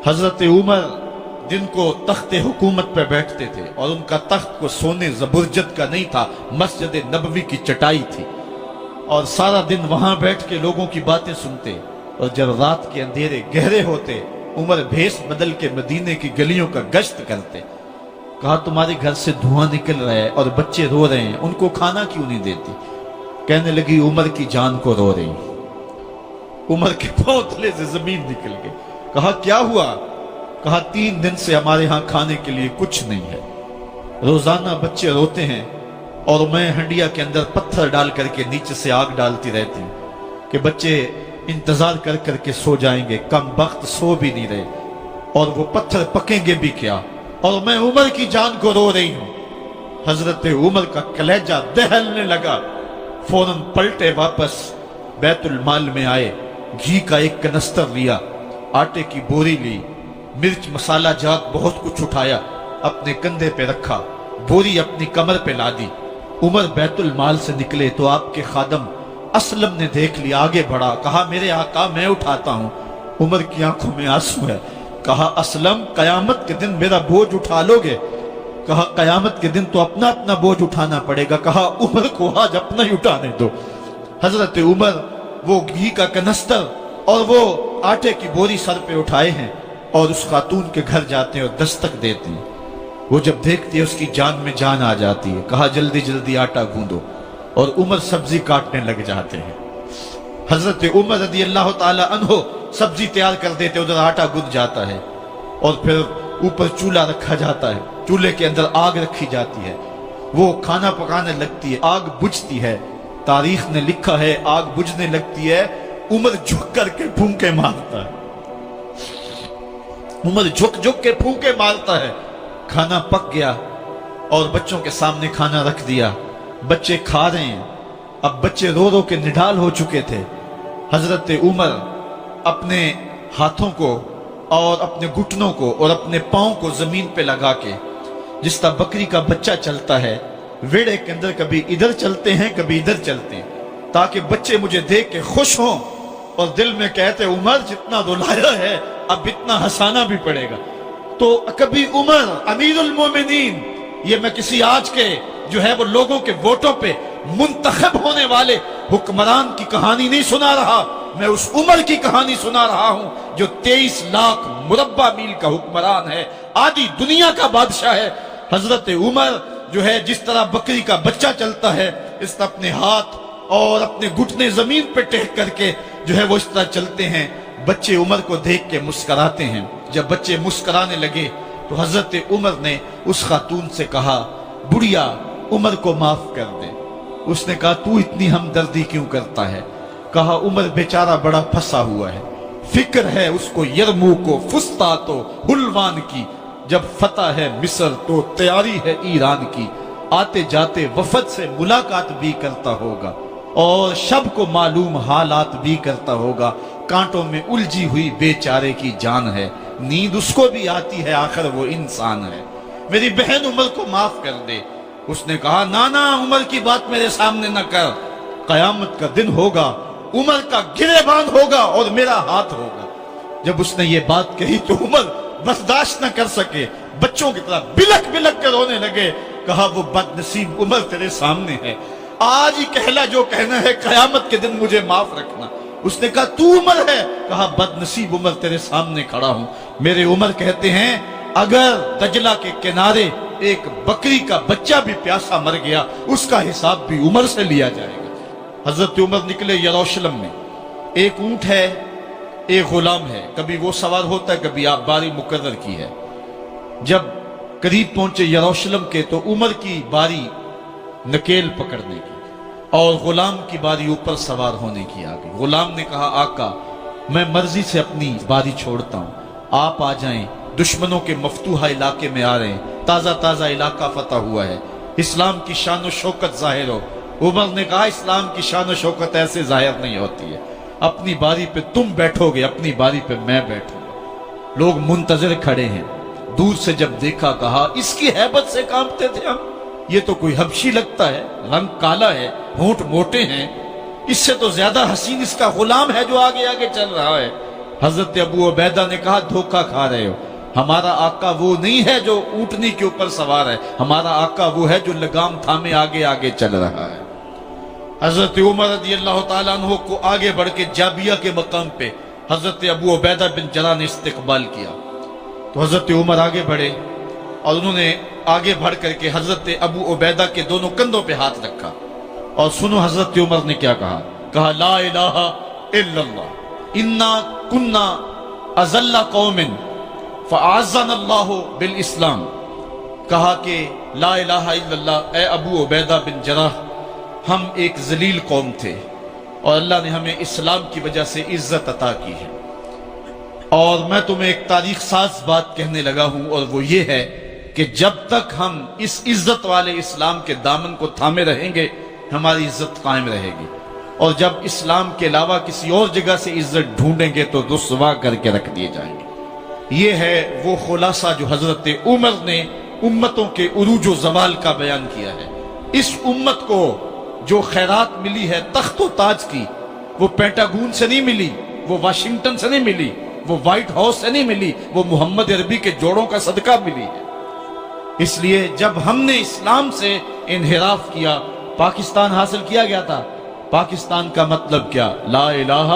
حضرت عمر दिन को तख्त हुकूमत पे बैठते थे और उनका तख्त को सोने जबरजद का नहीं था, मस्जिद नबवी की चटाई थी और सारा दिन वहां बैठ के लोगों की बातें सुनते। और जब रात के अंधेरे गहरे होते उमर भेष बदल के मदीने की गलियों का गश्त करते। कहा तुम्हारे घर से धुआं निकल रहा है और बच्चे रो रहे हैं, उनको खाना क्यों नहीं देती? कहने लगी उमर की जान को रो रही। उमर के पांव तले से जमीन निकल गई। कहा क्या हुआ? कहा 3 दिन से हमारे यहां खाने के लिए कुछ नहीं है, रोजाना बच्चे रोते हैं और मैं हंडिया के अंदर पत्थर डाल करके नीचे से आग डालती रहती हूं कि बच्चे इंतजार कर करके सो जाएंगे, कम वक्त सो भी नहीं रहे और वो पत्थर पकेंगे भी क्या, और मैं उमर की जान को रो रही हूं। हजरत उमर का कलेजा दहलने लगा। फौरन पलटे, वापस बैतुल माल में आए, घी का एक कनस्तर लिया, आटे की बोरी ली, मिर्च मसाला जात बहुत कुछ उठाया, अपने कंधे पे रखा, बोरी अपनी कमर पे लादी। उमर बैतुल माल से निकले तो आपके खादम असलम ने देख लिया, आगे बढ़ा, कहा मेरे आका मैं उठाता हूं। उमर की आंखों में आंसू है। कहा असलम कयामत के दिन मेरा बोझ उठा लोगे? कहा कयामत के दिन तो अपना अपना बोझ उठाना पड़ेगा। कहा उमर को आज अपना ही उठाने दो। हजरत उमर वो घी का कनस्तर और वो आटे की बोरी सर पे उठाए हैं और उस खातून के घर जाते हैं और दस्तक देते हैं। वो जब देखती है उसकी जान में जान आ जाती है। कहा जल्दी जल्दी आटा गूंदो, और उमर सब्जी काटने लग जाते हैं। हजरत उमर रज़ी अल्लाह ताला अन्हो सब्जी तैयार कर देते, उधर आटा गूंद जाता है और फिर ऊपर चूल्हा रखा जाता है, चूल्हे के अंदर आग रखी जाती है, वो खाना पकाने लगती है, आग बुझती है। तारीख ने लिखा है आग बुझने लगती है, उमर झुक करके फूंके मारता है। उमर झुक झुक के फूंके मारता है। खाना पक गया और बच्चों के सामने खाना रख दिया, बच्चे खा रहे हैं। अब बच्चे रो रो के निढाल हो चुके थे। हजरत उमर अपने हाथों को और अपने घुटनों को और अपने पांव को जमीन पे लगा के, जिस तरह बकरी का बच्चा चलता है वेड़े के अंदर, कभी इधर चलते हैं कभी इधर चलते हैं, ताकि बच्चे मुझे देख के खुश हों और दिल में कहते उमर जितना रुलाया है अब इतना हंसाना भी पड़ेगा। तो कभी उमर अमीरुल मोमिनीन, ये मैं किसी आज के जो है वो लोगों के वोटों पे मुंतखब होने वाले हुक्मरान की कहानी नहीं सुना रहा, मैं उस उमर की कहानी सुना रहा हूं जो 23 लाख मुरब्बा मील का हुक्मरान है, आधी दुनिया का बादशाह है। हजरत उमर जो है जिस तरह बकरी का बच्चा चलता है, इस तरह अपने हाथ और अपने घुटने जमीन पे टेक करके जो है वो इस तरह चलते हैं। बच्चे उमर को देख के मुस्कुराते हैं। जब बच्चे मुस्कुराने लगे तो हजरत उमर ने उस खातून से कहा बुढ़िया उमर को माफ कर दे। उसने कहा तू इतनी हमदर्दी क्यों करता है? कहा उमर बेचारा बड़ा फंसा हुआ है, फिक्र है उसको यरमूक को, फुस्तात हुलवान की, जब फतह है मिस्र तो तैयारी है ईरान की, आते जाते वफद से मुलाकात भी करता होगा और शब को मालूम हालात भी करता होगा, कांटों में उलझी हुई बेचारे की जान है, नींद उसको भी आती है, आखिर वो इंसान है, मेरी बहन उमर को माफ कर दे। उसने कहा नाना उमर की बात मेरे सामने न कर, कयामत का दिन होगा, उमर का गिरेबान होगा और मेरा हाथ होगा। जब उसने ये बात कही तो उमर बर्दाश्त न कर सके, बच्चों की तरह बिलक बिलक कर रोने लगे। कहा वो बदनसीब उमर तेरे सामने है, आज ही कहला जो कहना है, कयामत के दिन मुझे माफ रखना। उसने कहा तू उमर है? कहा बदनसीब उमर तेरे सामने खड़ा हूं। मेरे उमर कहते हैं अगर दजला के किनारे एक बकरी का बच्चा भी प्यासा मर गया उसका हिसाब भी उमर से लिया जाएगा। हजरत उमर निकले यरूशलेम में, एक ऊंट है एक गुलाम है, कभी वो सवार होता है कभी आप बारी मुकर्रर की है। जब करीब पहुंचे यरूशलेम के तो उमर की बारी नकेल पकड़ने की और गुलाम की बारी ऊपर सवार होने की आ गई। गुलाम ने कहा आका मैं मर्जी से अपनी बारी छोड़ता हूं, आप आ जाएं, दुश्मनों के मफतूहा इलाके में आ रहे हैं, ताजा ताजा इलाका फतह हुआ है, इस्लाम की शान व शौकत जाहिर हो। उमर ने कहा इस्लाम की शान व शौकत ऐसे जाहिर नहीं होती है, अपनी बारी पे तुम बैठोगे, अपनी बारी पे मैं बैठूंगा। लोग मुंतजर खड़े हैं, दूर से जब देखा कहा इसकी हैबत से कांपते थे हम, ये तो कोई हबशी लगता है, रंग काला है, होंठ मोटे हैं, इससे तो ज्यादा हसीन इसका गुलाम है जो आगे आगे चल रहा है। حضرت ابو عبیدہ نے کہا دھوکہ کھا رہے ہو، ہمارا آقا وہ نہیں ہے جو اونٹنی کے اوپر سوار ہے، ہمارا آقا وہ ہے جو لگام تھامے آگے آگے چل رہا ہے۔ حضرت عمر رضی اللہ تعالیٰ عنہ کو آگے بڑھ کے جابیہ کے مقام پہ حضرت ابو عبیدہ بن جراح نے استقبال کیا، تو حضرت عمر آگے بڑھے اور انہوں نے آگے بڑھ کر کے حضرت ابو عبیدہ کے دونوں کندھوں پہ ہاتھ رکھا، اور سنو حضرت عمر نے کیا کہا، کہا لا الہ الا اللہ انا کنا اذل قوم فاعزنا اللہ بالاسلام، کہا کہ لا الہ الا اللہ، اے ابو عبیدہ بن جراح، ہم ایک ذلیل قوم تھے اور اللہ نے ہمیں اسلام کی وجہ سے عزت عطا کی ہے۔ اور میں تمہیں ایک تاریخ ساز بات کہنے لگا ہوں، اور وہ یہ ہے کہ جب تک ہم اس عزت والے اسلام کے دامن کو تھامے رہیں گے ہماری عزت قائم رہے گی، اور جب اسلام کے علاوہ کسی اور جگہ سے عزت ڈھونڈیں گے تو رسوا کر کے رکھ دیے جائیں گے۔ یہ ہے وہ خلاصہ جو حضرت عمر نے امتوں کے عروج و زوال کا بیان کیا ہے۔ اس امت کو جو خیرات ملی ہے تخت و تاج کی، وہ پینٹاگون سے نہیں ملی، وہ واشنگٹن سے نہیں ملی، وہ وائٹ ہاؤس سے نہیں ملی، وہ محمد عربی کے جوڑوں کا صدقہ ملی ہے۔ اس لیے جب ہم نے اسلام سے انحراف کیا، پاکستان حاصل کیا گیا تھا، پاکستان کا مطلب کیا؟ لا الہ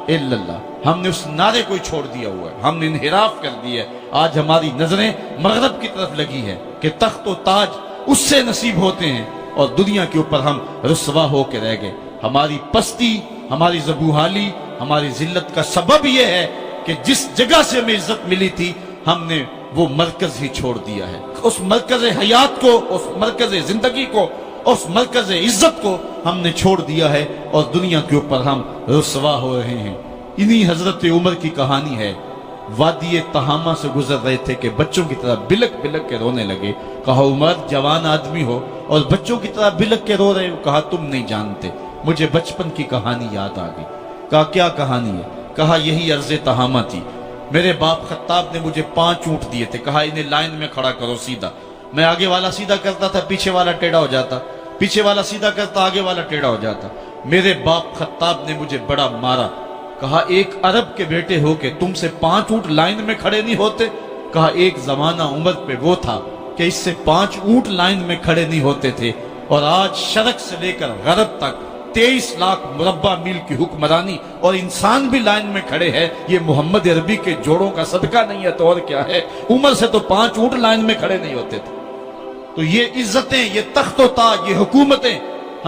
الا اللہ۔ ہم نے اس نعرے کو چھوڑ دیا ہوا ہے، ہم نے انحراف کر دیا ہے۔ آج ہماری نظریں مغرب کی طرف لگی ہے کہ تخت و تاج اس سے نصیب ہوتے ہیں، اور دنیا کے اوپر ہم رسوا ہو کے رہ گئے۔ ہماری پستی، ہماری زبوحالی، ہماری ذلت کا سبب یہ ہے کہ جس جگہ سے ہمیں عزت ملی تھی ہم نے وہ مرکز ہی چھوڑ دیا ہے۔ اس مرکز حیات کو، اس مرکز زندگی کو، اس مرکز عزت کو ہم نے چھوڑ دیا ہے، اور دنیا کے اوپر ہم رسوا ہو رہے ہیں۔ انہی حضرت عمر کی کہانی ہے۔ وادی تہامہ سے گزر رہے تھے کہ بچوں کی طرح بلک بلک کے رونے لگے۔ کہا عمر جوان آدمی ہو اور بچوں کی طرح بلک کے رو رہے ہو؟ کہا تم نہیں جانتے، مجھے بچپن کی کہانی یاد آ گئی۔ کہا کیا کہانی ہے؟ کہا یہی عرض تہامہ تھی، میرے باپ خطاب نے مجھے 5 اونٹ دیے تھے، کہا انہیں لائن میں کھڑا کرو سیدھا۔ میں آگے والا سیدھا کرتا تھا، پیچھے والا ٹیڑھا ہو جاتا، پیچھے والا سیدھا کرتا، آگے والا ٹیڑھا ہو جاتا۔ میرے باپ خطاب نے مجھے بڑا مارا۔ کہا ایک عرب کے بیٹے ہو کہ تم سے 5 اونٹ لائن میں کھڑے نہیں ہوتے؟ کہا ایک زمانہ عمر پہ وہ تھا کہ اس سے 5 اونٹ لائن میں کھڑے نہیں ہوتے تھے، اور آج شرق سے لے کر غرب تک 23 لاکھ مربع میل کی حکمرانی اور انسان بھی لائن میں کھڑے ہیں۔ یہ محمد عربی کے جوڑوں کا صدقہ نہیں ہے تو اور کیا ہے؟ عمر سے تو 5 اونٹ لائن میں کھڑے نہیں ہوتے تھے۔ تو یہ عزتیں، یہ تخت و تاج، یہ حکومتیں